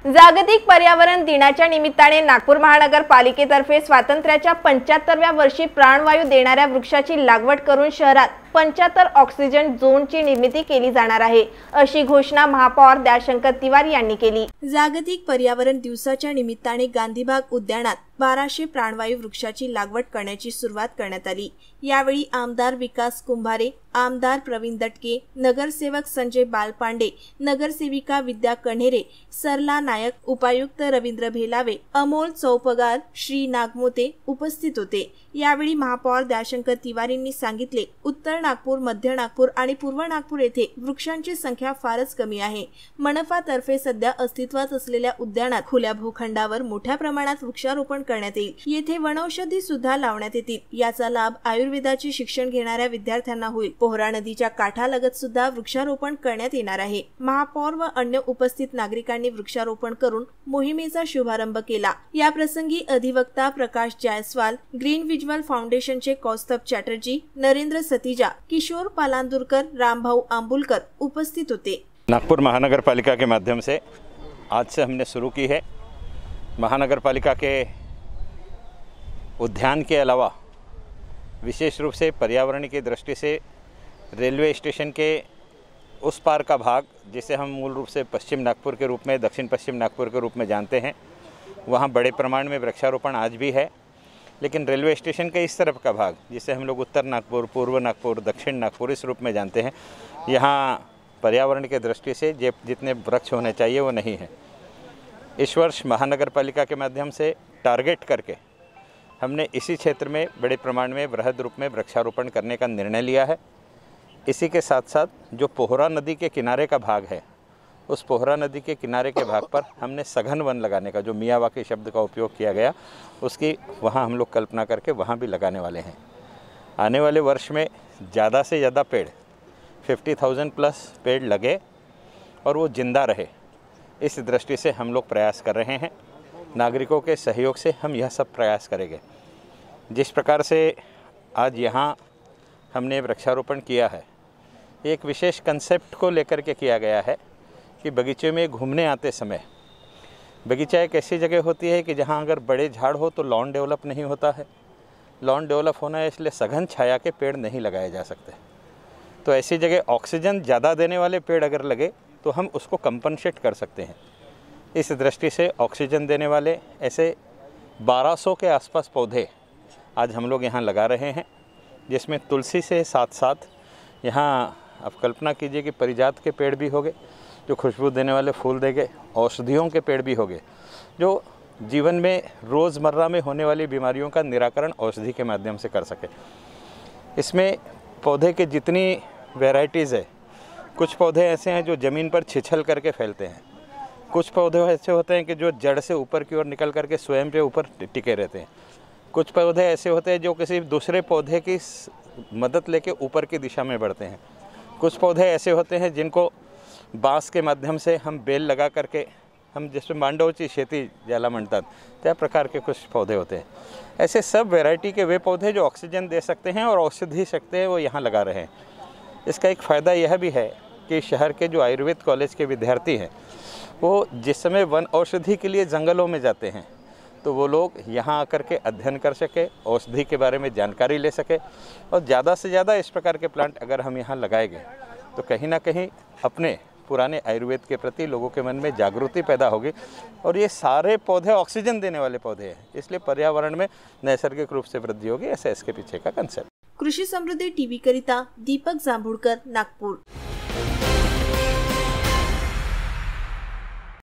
जागतिक पर्यावरण दिनाच्या निमित्ताने नागपूर महानगरपालिकेतर्फे स्वातंत्र्याच्या 75व्या वर्षी प्राणवायू देणाऱ्या वृक्षाची लागवड करून शहरात 75 ऑक्सिजन झोनची निर्मिती केली जाणार आहे, अशी घोषणा महापौर दयाशंकर तिवारी यांनी केली। जागतिक पर्यावरण दिवसाच्या निमित्ताने गांधीबाग उद्यानात 1200 प्राणवायू वृक्षाची लागवड करण्याची सुरुवात करण्यात आली। यावेळी आमदार विकास कुंभारे, आमदार प्रवीण दटके, नगरसेवक संजय बालपांडे, नगरसेविका विद्या कन्हेरे, सरला नायक, उपायुक्त रवींद्र भेलावे, अमोल चौपगार, श्री नागमोते उपस्थित होते। यावेळी महापौर दयाशंकर तिवारींनी सांगितले, उत्तर नागपूर, मध्य नागपूर आणि पूर्व नागपूर येथे वृक्षांची संख्या फारच कमी आहे। मनपातर्फे सध्या अस्तित्वात असलेल्या उद्यानात खुल्या भूखंडावर मोठ्या प्रमाणात वृक्षारोपण करण्यात येईल। येथे वनौषधी सुद्धा लावण्यात येतील। याचा लाभ आयुर्वेदाचे शिक्षण घेणाऱ्या विद्यार्थ्यांना होईल। पोहरा नदीच्या काठालगत सुद्धा वृक्षारोपण करण्यात येणार आहे। महापौर व अन्य उपस्थित नागरिकांनी वृक्षारोपण करून मोहिमेचा शुभारंभ केला। या प्रसंगी अधिवक्ता प्रकाश जायसवाल, ग्रीन विज्युअल फाउंडेशनचे कौस्तभ चॅटर्जी, नरेंद्र सतीजा, किशोर पालांदुरकर, रामभाऊ आंबुलकर उपस्थित होते। नागपुर महानगरपालिका के माध्यम से आज से हमने शुरू की है। महानगरपालिका के उद्यान के अलावा विशेष रूप से पर्यावरण की दृष्टि से रेलवे स्टेशन के उस पार का भाग, जिसे हम मूल रूप से पश्चिम नागपुर के रूप में, दक्षिण पश्चिम नागपुर के रूप में जानते हैं, वहाँ बड़े प्रमाण में वृक्षारोपण आज भी है। लेकिन रेलवे स्टेशन के इस तरफ का भाग, जिसे हम लोग उत्तर नागपुर, पूर्व नागपुर, दक्षिण नागपुर इस रूप में जानते हैं, यहाँ पर्यावरण की दृष्टि से जितने वृक्ष होने चाहिए वो नहीं है। इस वर्ष महानगरपालिका के माध्यम से टारगेट करके हमने इसी क्षेत्र में बड़े प्रमाण में बृहद रूप में वृक्षारोपण करने का निर्णय लिया है। इसी के साथ साथ जो पोहरा नदी के किनारे का भाग है, उस पोहरा नदी के किनारे के भाग पर हमने सघन वन लगाने का, जो मियावाकी शब्द का उपयोग किया गया, उसकी वहाँ हम लोग कल्पना करके वहाँ भी लगाने वाले हैं। आने वाले वर्ष में ज़्यादा से ज़्यादा पेड़, 50,000 प्लस पेड़ लगे और वो जिंदा रहे, इस दृष्टि से हम लोग प्रयास कर रहे हैं। नागरिकों के सहयोग से हम यह सब प्रयास करेंगे। जिस प्रकार से आज यहाँ हमने वृक्षारोपण किया है, एक विशेष कंसेप्ट को लेकर के किया गया है कि बगीचे में घूमने आते समय, बगीचा एक ऐसी जगह होती है कि जहाँ अगर बड़े झाड़ हो तो लॉन डेवलप नहीं होता है। लॉन डेवलप होना है, इसलिए सघन छाया के पेड़ नहीं लगाए जा सकते। तो ऐसी जगह ऑक्सीजन ज़्यादा देने वाले पेड़ अगर लगे तो हम उसको कंपनसेट कर सकते हैं। इस दृष्टि से ऑक्सीजन देने वाले ऐसे 1200 के आसपास पौधे आज हम लोग यहाँ लगा रहे हैं, जिसमें तुलसी से साथ साथ यहाँ आप कल्पना कीजिए कि परिजात के पेड़ भी होंगे जो खुशबू देने वाले फूल देंगे, औषधियों के पेड़ भी होंगे जो जीवन में रोज़मर्रा में होने वाली बीमारियों का निराकरण औषधि के माध्यम से कर सके। इसमें पौधे के जितनी वैरायटीज़ है, कुछ पौधे ऐसे हैं जो ज़मीन पर छिछल करके फैलते हैं, कुछ पौधे ऐसे होते हैं कि जो जड़ से ऊपर की ओर निकल करके स्वयं पे ऊपर टिके रहते हैं, कुछ पौधे ऐसे होते हैं जो किसी दूसरे पौधे की मदद लेके ऊपर की दिशा में बढ़ते हैं, कुछ पौधे ऐसे होते हैं जिनको बांस के माध्यम से हम बेल लगा करके, हम जिसमें मांडवची शेती ज्याला म्हणतात त्या प्रकार के कुछ पौधे होते हैं। ऐसे सब वैरायटी के वे पौधे जो ऑक्सीजन दे सकते हैं और औषधि सकते हैं, वो यहाँ लगा रहे हैं। इसका एक फ़ायदा यह भी है कि शहर के जो आयुर्वेद कॉलेज के विद्यार्थी हैं, वो जिस समय वन औषधि के लिए जंगलों में जाते हैं, तो वो लोग यहाँ आकर के अध्ययन कर सके, औषधि के बारे में जानकारी ले सके, और ज़्यादा से ज़्यादा इस प्रकार के प्लांट अगर हम यहाँ लगाएंगे तो कहीं ना कहीं अपने पुराने आयुर्वेद के प्रति लोगों के मन में जागृति पैदा होगी। और ये सारे पौधे ऑक्सीजन देने वाले पौधे हैं, इसलिए पर्यावरण में नैसर्गिक रूप से वृद्धि होगी। ऐसा इसके पीछे का कंसेप्ट। कृषि समृद्धी टीव्ही करिता दीपक जांभूळकर, नागपूर।